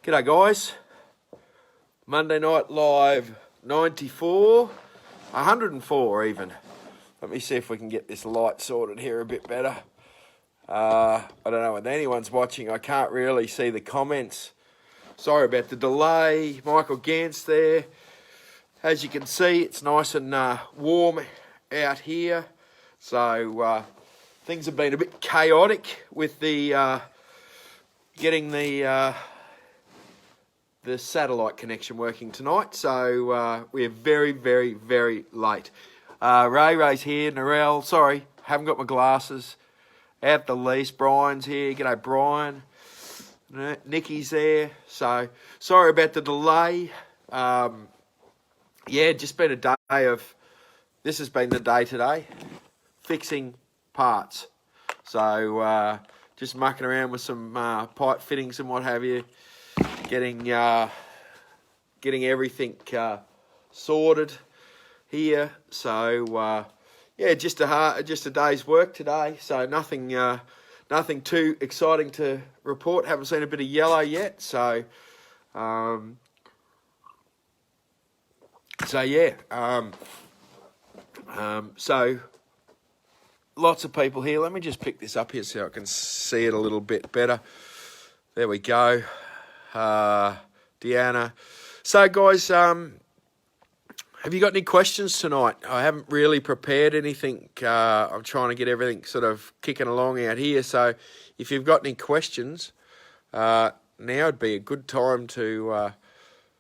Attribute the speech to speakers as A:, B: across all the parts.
A: G'day guys, Monday Night Live 94, 104 even. Let me see if we can get this light sorted here a bit better. I don't know when anyone's watching, I can't really see the comments. Sorry about the delay. Michael Gantz there. As you can see, it's nice and warm out here. So things have been a bit chaotic with the getting the satellite connection working tonight. So we're very, very, very late. Ray's here. Narelle, sorry, haven't got my glasses. Out the lease. Brian's here. G'day, Brian. Nikki's there. So sorry about the delay. Yeah, just been a day of, this has been the day today, fixing parts. So just mucking around with some pipe fittings and what have you, getting everything sorted here. So yeah, just a day's work today. So nothing too exciting to report. Haven't seen a bit of yellow yet. So yeah, so lots of people here. Let me just pick this up here so I can see it a little bit better. There we go. Deanna. So guys, have you got any questions tonight? I haven't really prepared anything. I'm trying to get everything sort of kicking along out here. So if you've got any questions, now would be a good time to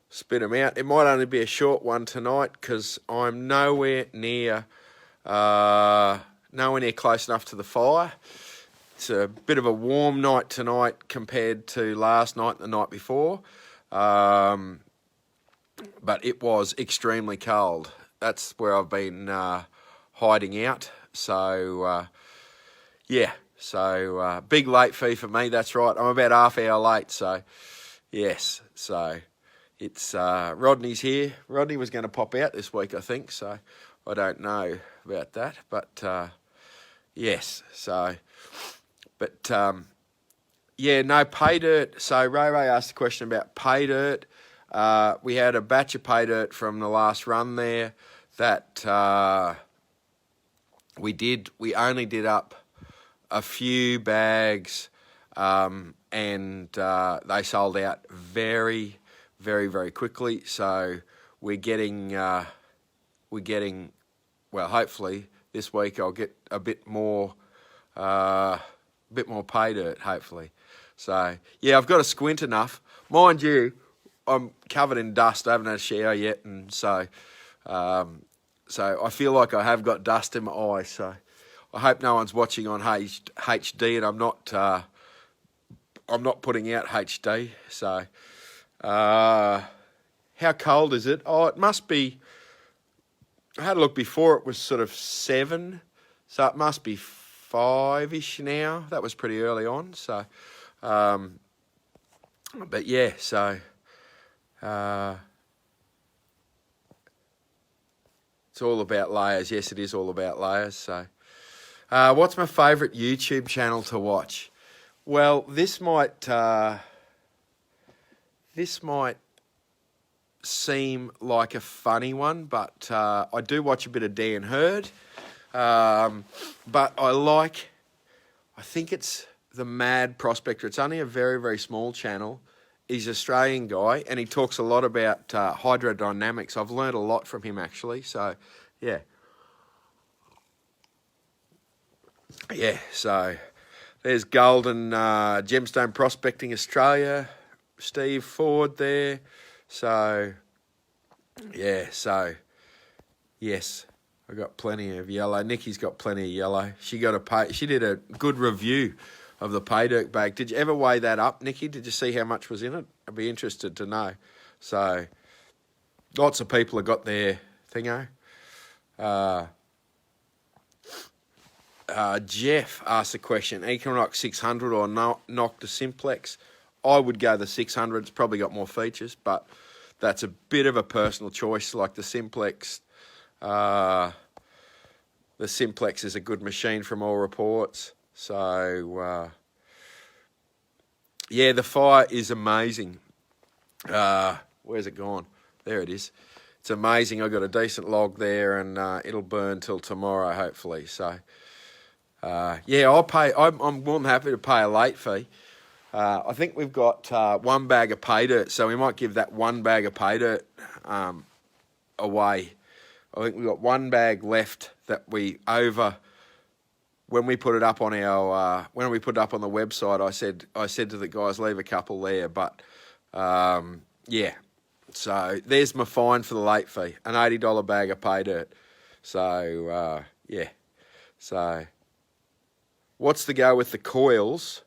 A: spit them out. It might only be a short one tonight because I'm nowhere near close enough to the fire. It's a bit of a warm night tonight compared to last night and the night before. But it was extremely cold. That's where I've been hiding out. So, yeah. So, big late fee for me, that's right. I'm about half hour late, so, yes. So, it's Rodney's here. Rodney was going to pop out this week, I think, so I don't know about that. But, yes, so, but, yeah, no pay dirt. So, Ray asked a question about pay dirt. We had a batch of pay dirt from the last run there that we only did up a few bags and they sold out very, very, very quickly. So we're getting, well, hopefully this week I'll get a bit more pay dirt, hopefully. So, yeah, I've got to squint enough. Mind you, I'm covered in dust. I haven't had a shower yet, and so I feel like I have got dust in my eyes. So I hope no one's watching on HD, and I'm not putting out HD. So how cold is it? Oh, it must be. I had a look before. It was sort of 7, so it must be 5-ish now. That was pretty early on. So, but yeah, so. It's all about layers. Yes, it is all about layers. So, what's my favourite YouTube channel to watch? Well, this might seem like a funny one, but I do watch a bit of Dan Hurd. But I think it's the Mad Prospector. It's only a very, very small channel. He's an Australian guy, and he talks a lot about hydrodynamics. I've learned a lot from him, actually. So, yeah. Yeah, so there's Golden Gemstone Prospecting Australia, Steve Ford there. So, yeah, so, yes, I got plenty of yellow. Nikki's got plenty of yellow. She did a good review of the pay dirt bag. Did you ever weigh that up, Nikki? Did you see how much was in it? I'd be interested to know. So, lots of people have got their thingo. Jeff asked a question, Equinox 600 or Nocta Simplex? I would go the 600. It's probably got more features, but that's a bit of a personal choice. Like the Simplex is a good machine from all reports. So, yeah, the fire is amazing. Where's it gone? There it is. It's amazing. I've got a decent log there, and it'll burn till tomorrow, hopefully. So, yeah, I'll pay. I'm more than happy to pay a late fee. I think we've got 1 bag of pay dirt, so we might give that 1 bag of pay dirt away. I think we've got 1 bag left that we when we put it up on our when we put it up on the website. I said to the guys, leave a couple there, but yeah. So there's my fine for the late fee, an $80 bag of pay dirt. So yeah. So what's the go with the coils?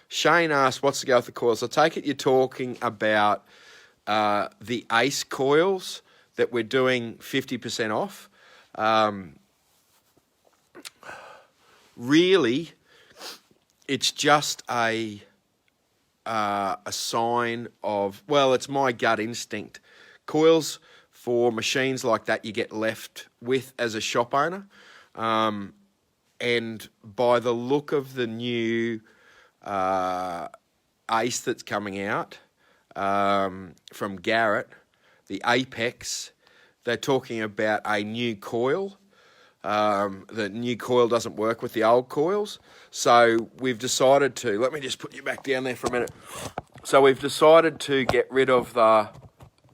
A: Shane asked, what's the go with the coils? I take it you're talking about the Ace coils that we're doing 50% off. Really, it's just a sign of, well, it's my gut instinct. Coils for machines like that you get left with as a shop owner. And by the look of the new Ace that's coming out from Garrett, the Apex, they're talking about a new coil. The new coil doesn't work with the old coils. So we've decided to, let me just put you back down there for a minute. So we've decided to get rid of the,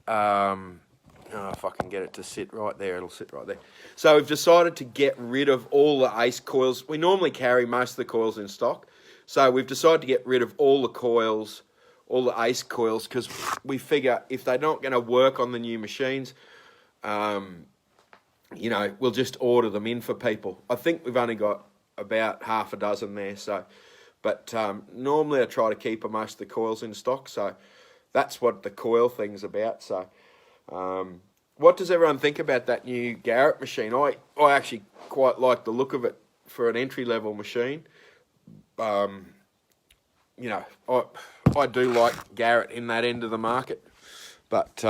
A: if I can get it to sit right there, it'll sit right there. So we've decided to get rid of all the Ace coils. We normally carry most of the coils in stock. So we've decided to get rid of all the coils, all the Ace coils, because we figure if they're not going to work on the new machines, you know, we'll just order them in for people. I think we've only got about half a dozen there. So, but normally I try to keep most of the coils in stock. So that's what the coil thing's about. So what does everyone think about that new Garrett machine? I actually quite like the look of it for an entry-level machine. You know, I do like Garrett in that end of the market. But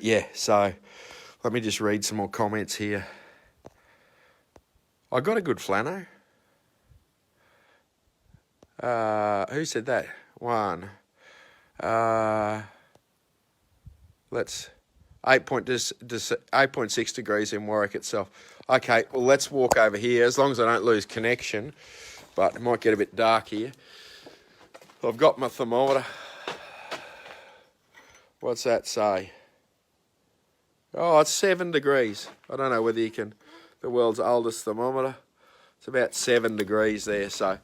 A: yeah, so let me just read some more comments here. I got a good flano. Who said that? One. Let's 8.6 degrees in Warwick itself. Okay, well, let's walk over here, as long as I don't lose connection, but it might get a bit dark here. I've got my thermometer. What's that say? Oh, it's 7 degrees. I don't know whether you can, the world's oldest thermometer. It's about 7 degrees there, so,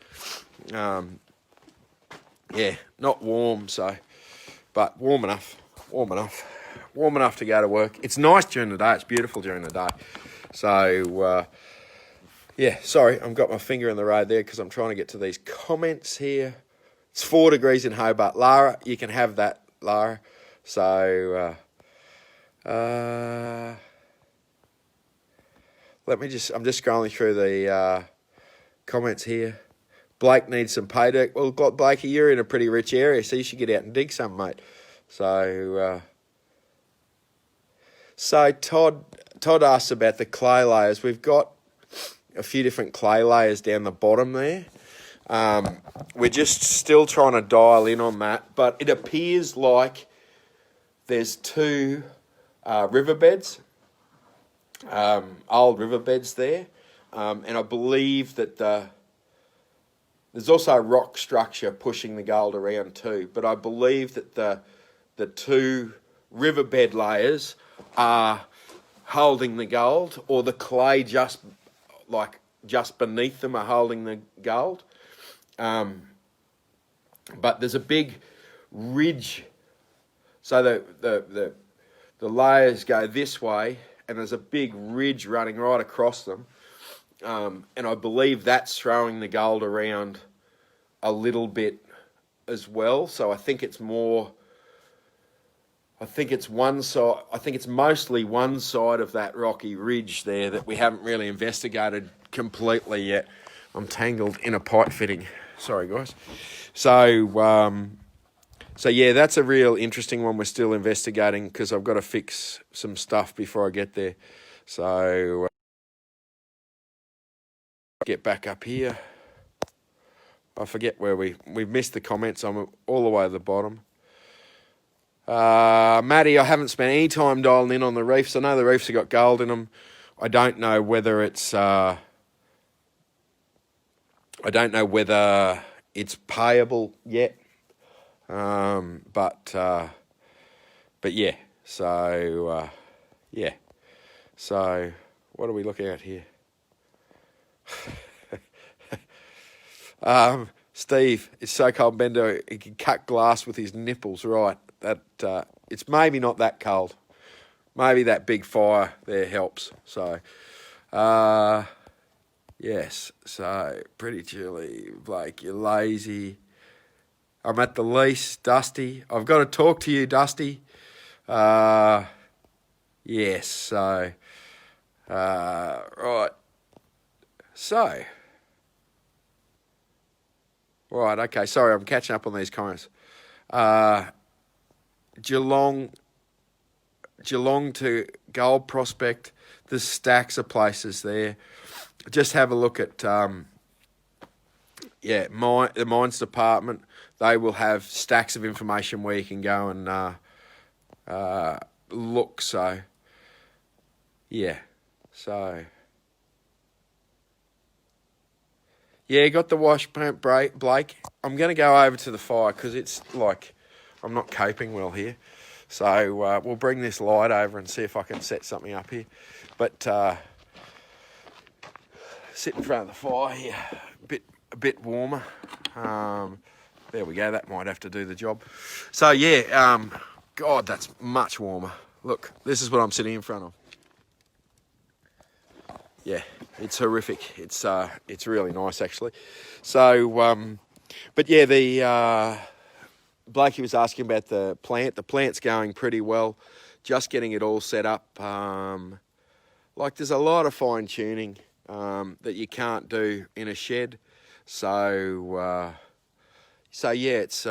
A: yeah, not warm, so, but warm enough to go to work. It's nice during the day. It's beautiful during the day. So, yeah, sorry, I've got my finger in the road there because I'm trying to get to these comments here. It's 4 degrees in Hobart. Lara, you can have that, Lara. So, I'm just scrolling through the comments here. Blake needs some pay dirt. Well, Blakey, you're in a pretty rich area, so you should get out and dig some, mate. So, Todd asked about the clay layers. We've got a few different clay layers down the bottom there. We're just still trying to dial in on that, but it appears like there's 2 riverbeds, old riverbeds there, and I believe that there's also a rock structure pushing the gold around too, but I believe that the 2 riverbed layers are holding the gold, or the clay just beneath them are holding the gold. But there's a big ridge, so the layers go this way, and there's a big ridge running right across them, and I believe that's throwing the gold around a little bit as well. So I think it's one side. I think it's mostly one side of that rocky ridge there that we haven't really investigated completely yet. I'm tangled in a pipe fitting. Sorry, guys. So yeah, that's a real interesting one we're still investigating because I've got to fix some stuff before I get there. So get back up here. I forget where we've missed the comments. I'm all the way at the bottom. Matty, I haven't spent any time dialing in on the reefs. I know the reefs have got gold in them. I don't know whether it's payable yet. But yeah. So yeah. So what are we looking at here? Steve, it's so cold, Bender, he can cut glass with his nipples, right? That it's maybe not that cold. Maybe that big fire there helps. So, yes. So, pretty chilly. Blake, you're lazy. I'm at the lease, Dusty. I've got to talk to you, Dusty. Yes, so, right. So, right, okay, sorry, I'm catching up on these comments. Geelong to Gold Prospect, there's stacks of places there. Just have a look at, the mines department. They will have stacks of information where you can go and look. So, yeah. So, yeah, got the wash pump, Blake. I'm going to go over to the fire because it's like I'm not coping well here. So we'll bring this light over and see if I can set something up here. But sit in front of the fire here, a bit warmer. There we go. That might have to do the job. So yeah, God, that's much warmer. Look, this is what I'm sitting in front of. Yeah, it's horrific. It's really nice actually. So, but yeah, the Blakey was asking about the plant. The plant's going pretty well. Just getting it all set up. Like there's a lot of fine tuning that you can't do in a shed. So yeah, it's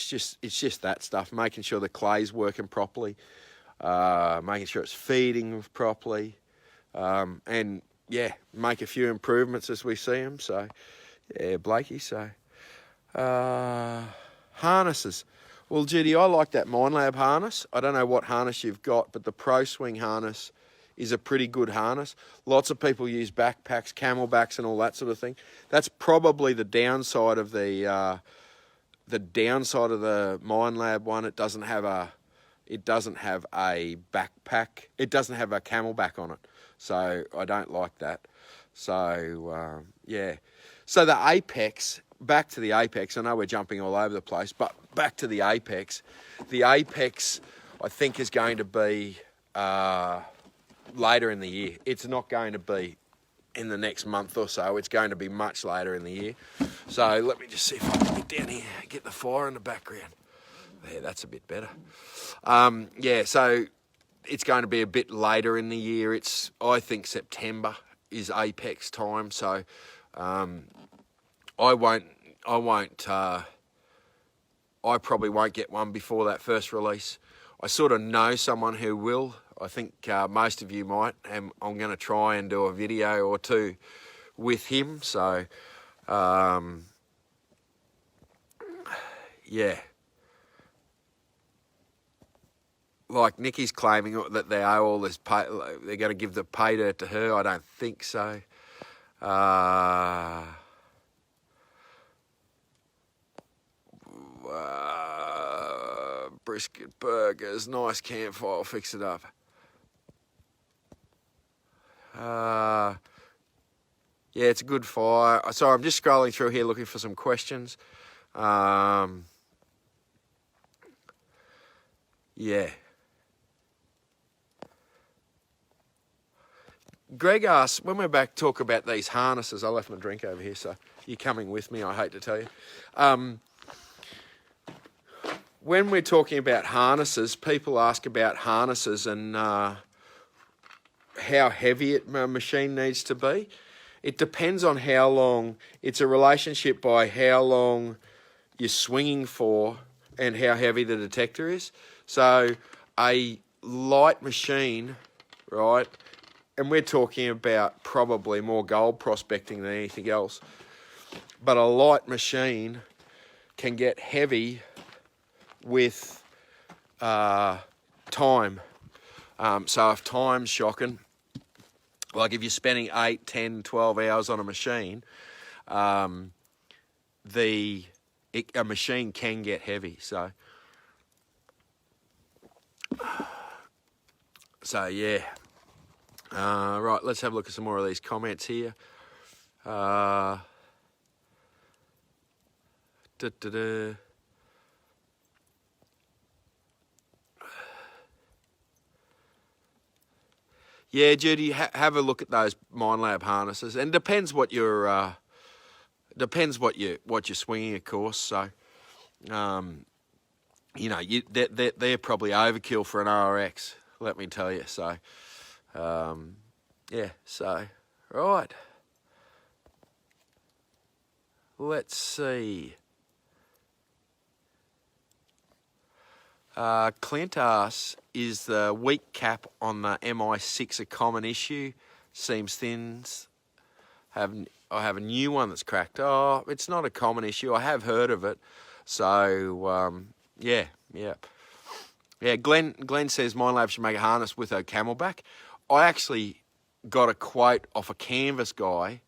A: just that stuff. Making sure the clay's working properly, making sure it's feeding properly, and yeah, make a few improvements as we see them. So yeah, Blakey. So harnesses. Well, Judy, I like that MindLab harness. I don't know what harness you've got, but the Pro Swing harness is a pretty good harness. Lots of people use backpacks, camelbacks, and all that sort of thing. That's probably the downside of the MindLab one. It doesn't have a backpack. It doesn't have a camelback on it, so I don't like that. So yeah. So the Apex. Back to the Apex. I know we're jumping all over the place, but back to the Apex. The Apex, I think, is going to be later in the year. It's not going to be in the next month or so. It's going to be much later in the year. So let me just see if I can get down here, get the fire in the background. There, that's a bit better. Yeah, so it's going to be a bit later in the year. I think September is Apex time. So I probably won't get one before that first release. I sort of know someone who will. I think most of you might, and I'm going to try and do a video or two with him. So, yeah. Like Nikki's claiming that they owe all this pay, they're going to give the pay dirt to her. I don't think so. Brisket burgers, nice campfire, fix it up. Yeah, it's a good fire. Sorry, I'm just scrolling through here looking for some questions. Yeah. Greg asks, when we're back, talk about these harnesses. I left my drink over here, so you're coming with me, I hate to tell you. When we're talking about harnesses, people ask about harnesses and how heavy a machine needs to be. It depends on how long. It's a relationship by how long you're swinging for and how heavy the detector is. So a light machine, right, and we're talking about probably more gold prospecting than anything else, but a light machine can get heavy with time. So if time's shocking, like if you're spending 8, 10, 12 hours on a machine, a machine can get heavy. So yeah. Right, let's have a look at some more of these comments here. Da, da, da. Yeah, Judy, have a look at those Minelab harnesses, and depends what you're swinging, of course. So, you know, they're probably overkill for an RX. Let me tell you. So, yeah. So, right. Let's see. Clint asks, is the weak cap on the MI6 a common issue? Seems thin. I have a new one that's cracked. Oh, it's not a common issue. I have heard of it. So, yeah. Glenn says Minelab should make a harness with a camelback. I actually got a quote off a canvas guy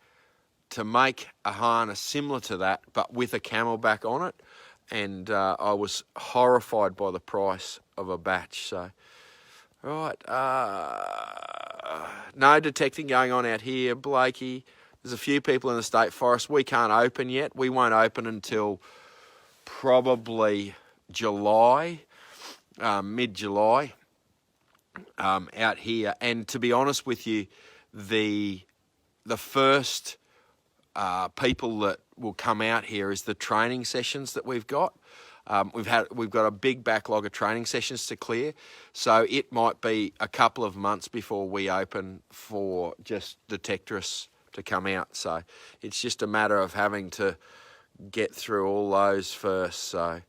A: to make a harness similar to that, but with a camelback on it. And I was horrified by the price of a batch. So, right. No detecting going on out here, Blakey. There's a few people in the state forest. We can't open yet. We won't open until probably July, mid-July, out here. And to be honest with you, the first people that will come out here is the training sessions that we've got. We've got a big backlog of training sessions to clear, so it might be a couple of months before we open for just detectorists to come out. So it's just a matter of having to get through all those first. So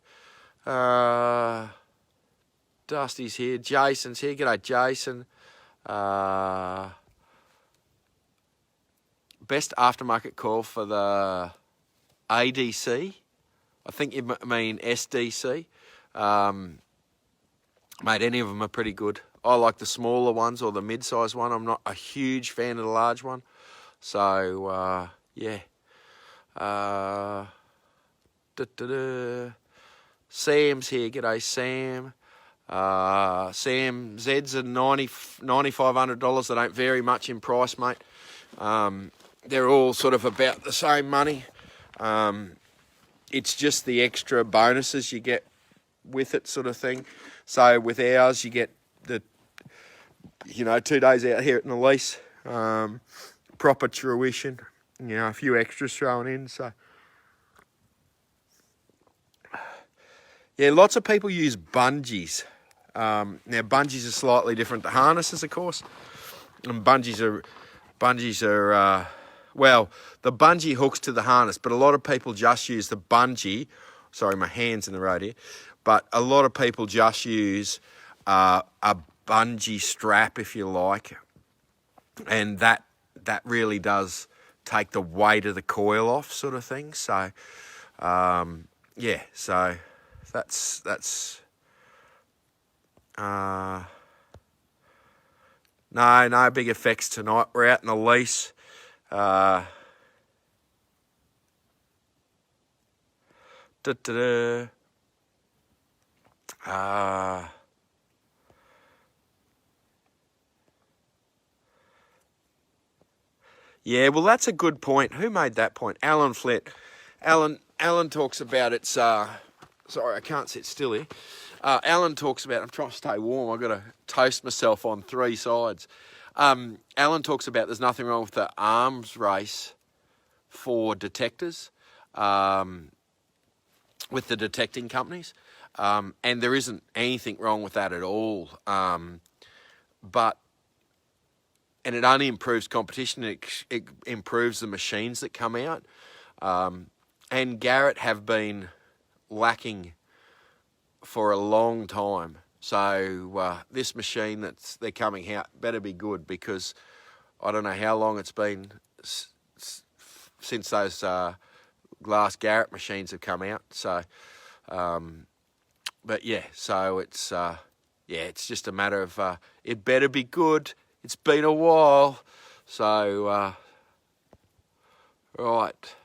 A: Dusty's here, Jason's here. G'day, Jason. Best aftermarket call for the ADC. I think you mean SDC. Mate, any of them are pretty good. I like the smaller ones or the mid-size one. I'm not a huge fan of the large one. So, yeah. Sam's here. G'day, Sam. Sam, Zeds are $9,500. They don't vary much in price, mate. They're all sort of about the same money. It's just the extra bonuses you get with it, sort of thing. So with ours, you get the, 2 days out here at the lease, proper tuition, a few extras thrown in. So yeah, lots of people use bungees. Now bungees are slightly different to harnesses, of course, and bungees are. Well, the bungee hooks to the harness, but a lot of people just use the bungee. Sorry, my hand's in the road here. But a lot of people just use a bungee strap, if you like, and that really does take the weight of the coil off, sort of thing. So, yeah. So that's. No big effects tonight. We're out in the lease. Yeah, well, that's a good point. Who made that point? Alan Flett. Alan talks about it's. Sorry, I can't sit still here. Alan talks about. I'm trying to stay warm. I've got to toast myself on 3 sides. Alan talks about there's nothing wrong with the arms race for detectors, with the detecting companies, and there isn't anything wrong with that at all. And it only improves competition. It improves the machines that come out. And Garrett have been lacking for a long time. So this machine they're coming out better be good, because I don't know how long it's been since those last Garrett machines have come out. So but yeah, so it's it's just a matter of it better be good. It's been a while, so right.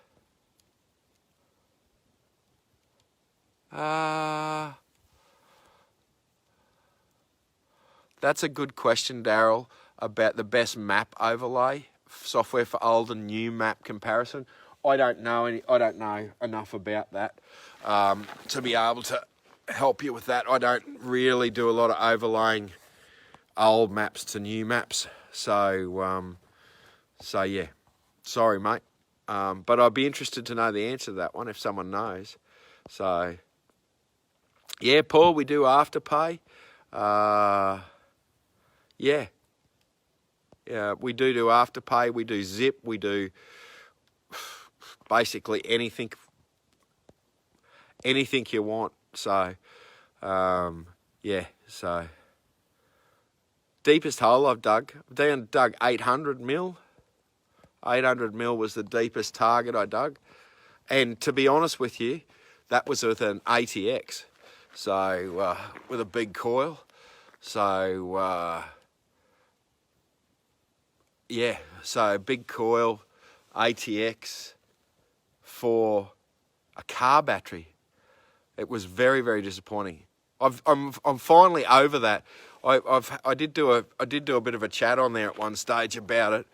A: That's a good question, Daryl, about the best map overlay software for old and new map comparison. I don't know enough about that to be able to help you with that. I don't really do a lot of overlaying old maps to new maps, so yeah. Sorry, mate, but I'd be interested to know the answer to that one if someone knows. So yeah, Paul, we do Afterpay. Yeah, we do Afterpay. We do Zip. We do basically anything you want. So, yeah. So, deepest hole I've dug. I've dug 800 mil. 800 mil was the deepest target I dug, and to be honest with you, that was with an ATX. So with a big coil. So yeah. So big coil, ATX for a car battery. It was very, very disappointing. I'm finally over that. I did do a bit of a chat on there at one stage about it,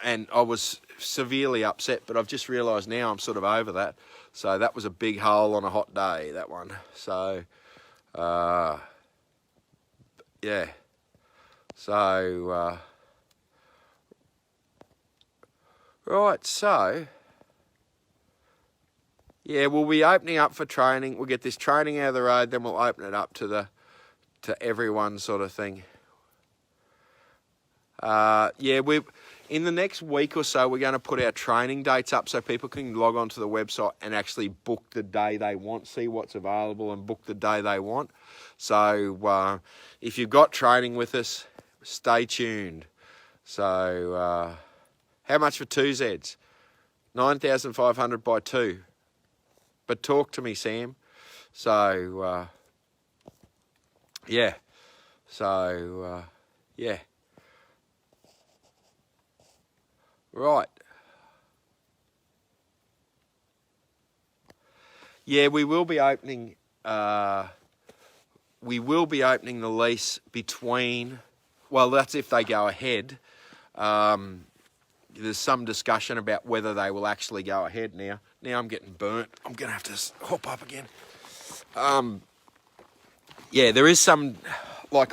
A: and I was severely upset. But I've just realised now I'm sort of over that. So that was a big hole on a hot day, that one. So yeah. So right. So. Yeah, we'll be opening up for training. We'll get this training out of the road, then we'll open it up to everyone sort of thing. Yeah, in the next week or so, we're going to put our training dates up so people can log onto the website and actually book the day they want, see what's available and book the day they want. So if you've got training with us, stay tuned. So how much for 2Zs? 9,500 by 2. But talk to me, Sam. So, yeah. So, yeah. Right. Yeah, we will be opening the lease between, well, that's if they go ahead. There's some discussion about whether they will actually go ahead now. Now I'm getting burnt. I'm going to have to hop up again. Yeah, there is some, I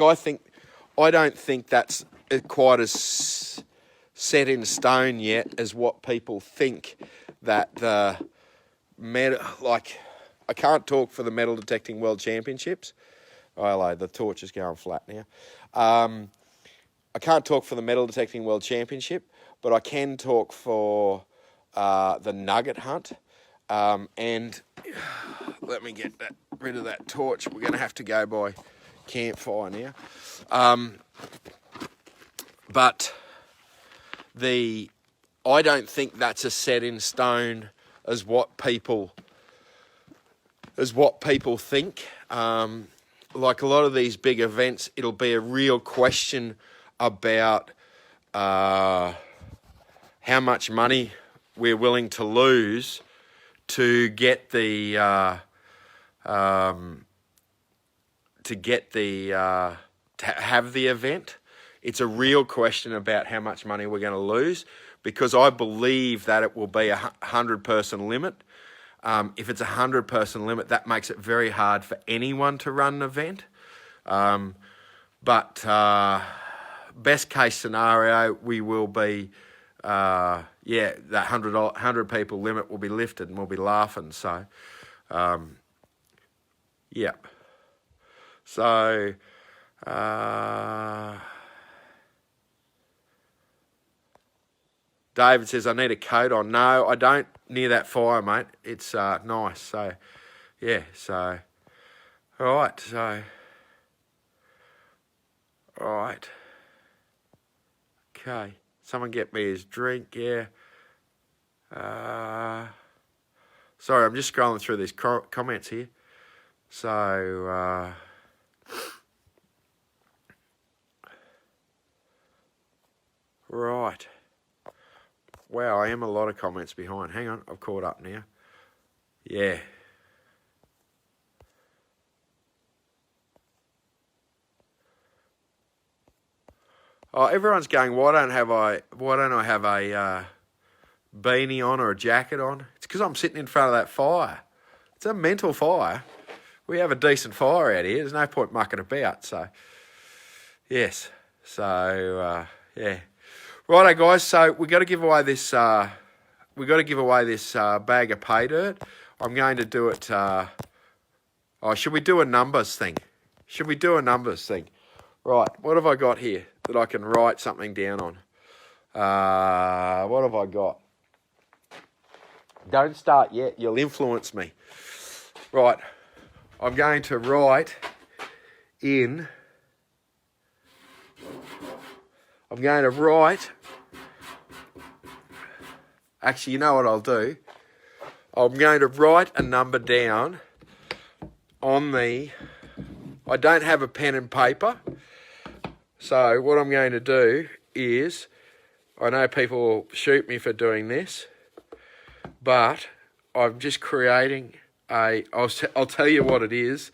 A: don't think that's quite as set in stone yet as what people think that the I can't talk for the Metal Detecting World Championships. Oh, hello, the torch is going flat now. I can't talk for the Metal Detecting World Championship, but I can talk for the nugget hunt. And let me get rid of that torch. We're going to have to go by campfire now. But I don't think that's as set in stone as what people think. Like a lot of these big events, it'll be a real question about how much money we're willing to lose to get to have the event. It's a real question about how much money we're going to lose, because I believe that it will be a 100-person limit. If it's a 100-person limit, that makes it very hard for anyone to run an event. But best case scenario, we will be, that 100 people limit will be lifted and we'll be laughing. So, yeah. So, David says, I need a coat on. No, I don't near that fire, mate. It's nice. So, yeah. So, all right. So, all right. Okay. Someone get me his drink, yeah. Sorry, I'm just scrolling through these comments here. So, right. Wow, I am a lot of comments behind. Hang on, I've caught up now. Yeah. Oh, everyone's going, why don't I have a beanie on or a jacket on? It's because I'm sitting in front of that fire. It's a mental fire. We have a decent fire out here. There's no point mucking about. So, yes. So, yeah. Righto, guys. So we got to give away this. Bag of pay dirt. I'm going to do it. Should we do a numbers thing? Right. What have I got here that I can write something down on? What have I got? Don't start yet. You'll influence me. Right. I'm going to write in. Actually, you know what I'll do? I'm going to write a number down on the... I don't have a pen and paper. So what I'm going to do is... I know people will shoot me for doing this, but I'm just creating a... I'll tell you what it is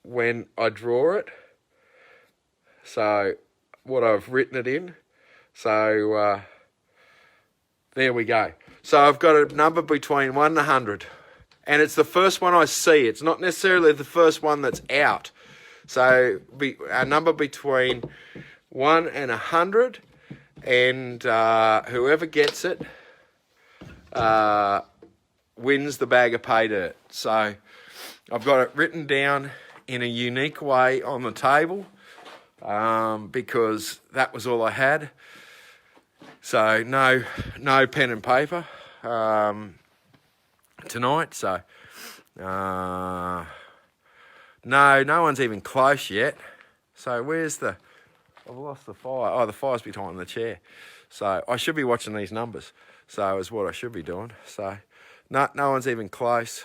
A: when I draw it. So what I've written it in. So there we go. So I've got a number between 1 and 100. And it's the first one I see. It's not necessarily the first one that's out. So a number between 1 and 100. And whoever gets it wins the bag of pay dirt. So I've got it written down in a unique way on the table because that was all I had. So no pen and paper tonight. So no one's even close yet. So where's the... I've lost the fire. Oh, the fire's behind the chair. So I should be watching these numbers. So is what I should be doing. So no one's even close.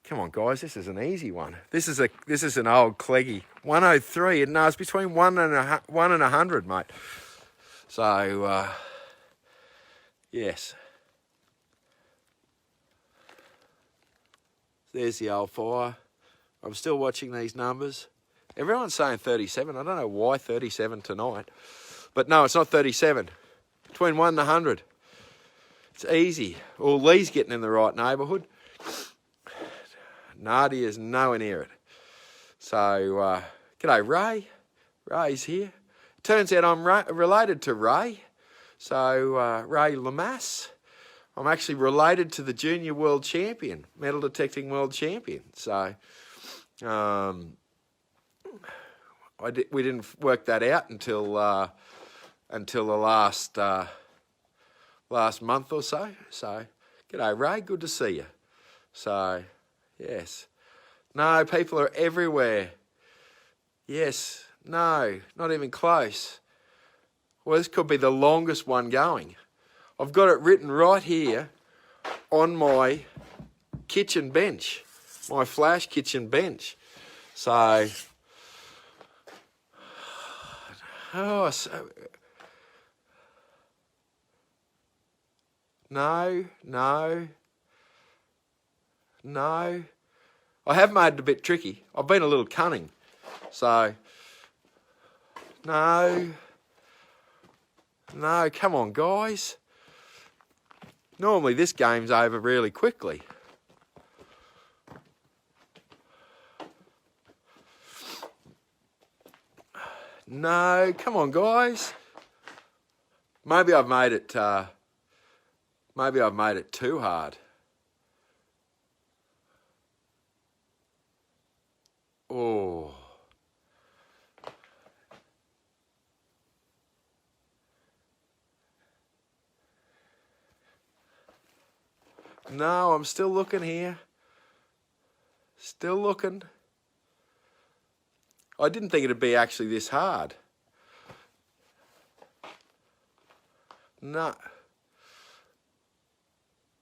A: Come on, guys. This is an easy one. This is an old cleggy 103. No, it's between 1 and 100, mate. So yes. There's the old fire. I'm still watching these numbers. Everyone's saying 37. I don't know why 37 tonight. But no, it's not 37. Between 1 and 100. It's easy. Well, Lee's getting in the right neighbourhood. Nadia's nowhere near it. So, g'day, Ray. Ray's here. Turns out I'm related to Ray. So, Ray Lamass. I'm actually related to the junior world champion, metal detecting world champion. So, we didn't work that out until the last month or so. So, g'day, Ray. Good to see you. So, yes. No, people are everywhere. Yes. No, not even close. Well, this could be the longest one going. I've got it written right here on my kitchen bench, my flash kitchen bench. So, no. I have made it a bit tricky. I've been a little cunning. So, no, come on, guys. Normally this game's over really quickly. No, come on, guys. Maybe I've made it too hard. Oh. No, I'm still looking here. Still looking. I didn't think it'd be actually this hard. No.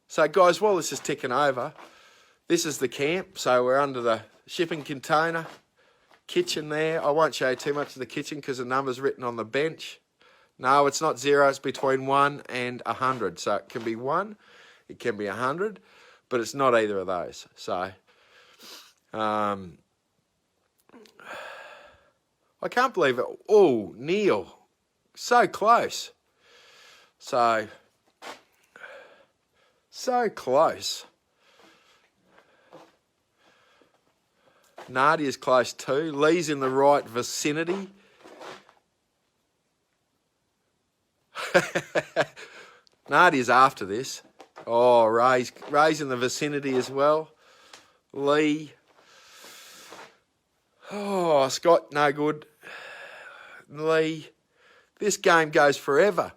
A: So, guys, while this is ticking over, this is the camp. So we're under the shipping container. Kitchen there. I won't show you too much of the kitchen because the number's written on the bench. No, it's not 0. It's between 1 and 100. So it can be 1. It can be 100. But it's not either of those. So, I can't believe it. Oh, Neil. So close. So close. Nadia's close too. Lee's in the right vicinity. Nadia's after this. Oh, Ray's in the vicinity as well. Lee. Oh, Scott, no good. Lee. This game goes forever.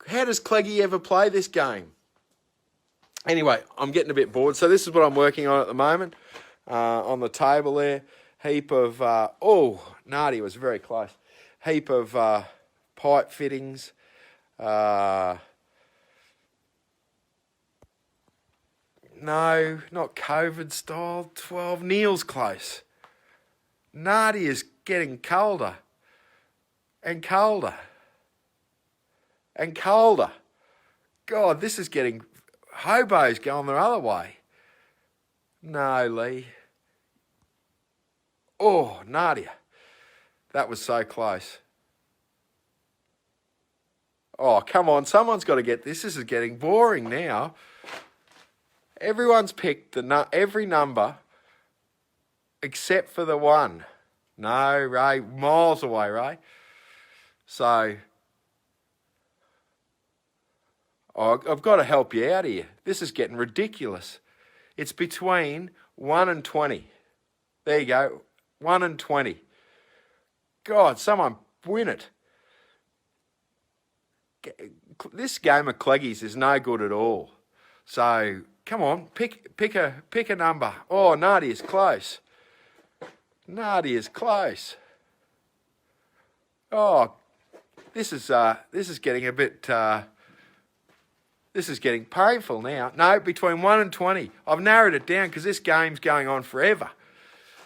A: How does Cleggy ever play this game? Anyway, I'm getting a bit bored. So this is what I'm working on at the moment. On the table there. Heap of, oh, Nadia was very close. Heap of pipe fittings. No, not COVID style. 12. Neil's close. Nadia's getting colder. And colder. And colder. God, this is getting... Hobos going the other way. No, Lee. Oh, Nadia. That was so close. Oh, come on. Someone's got to get this. This is getting boring now. Everyone's picked every number except for the 1. No, Ray. Miles away, Ray. So... Oh, I've got to help you out here. This is getting ridiculous. It's between 1 and 20. There you go. 1 and 20. God, someone win it. This game of Cleggies is no good at all. So, come on, pick a number. Oh, Nadia's close. Nadia's close. Oh, this is getting a bit... This is getting painful now. No, between 1 and 20. I've narrowed it down because this game's going on forever.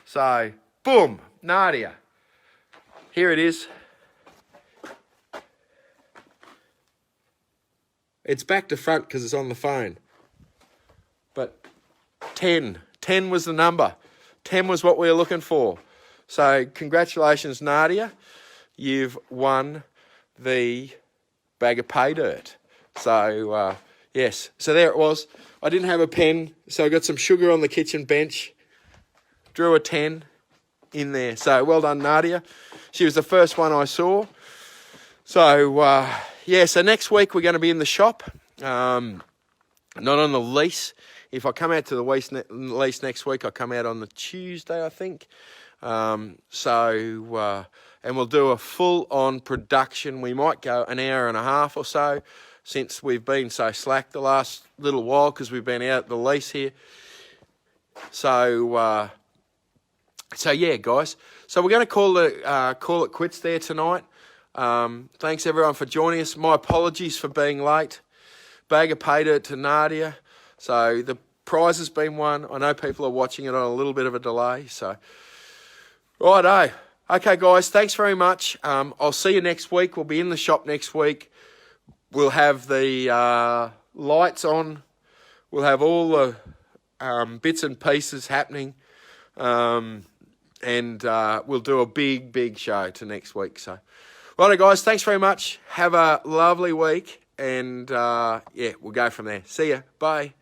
A: So, boom, Nadia. Here it is. It's back to front because it's on the phone. But 10. 10 was the number. 10 was what we were looking for. So, congratulations, Nadia. You've won the bag of pay dirt. So, yes. So there it was. I didn't have a pen, so I got some sugar on the kitchen bench. Drew a 10 in there. So, well done, Nadia. She was the first one I saw. So, yeah. So next week we're going to be in the shop. Not on the lease. If I come out to the lease next week, I come out on the Tuesday, I think. And we'll do a full-on production. We might go an hour and a half or so, since we've been so slack the last little while because we've been out at the lease here. So yeah, guys. So we're going to call it quits there tonight. Thanks everyone for joining us. My apologies for being late. Bag of pay dirt to Nadia. So the prize has been won. I know people are watching it on a little bit of a delay. So righto. Okay, guys. Thanks very much. I'll see you next week. We'll be in the shop next week. We'll have the lights on. We'll have all the bits and pieces happening. And we'll do a big show to next week. So, righto, guys. Thanks very much. Have a lovely week. And, yeah, we'll go from there. See ya. Bye.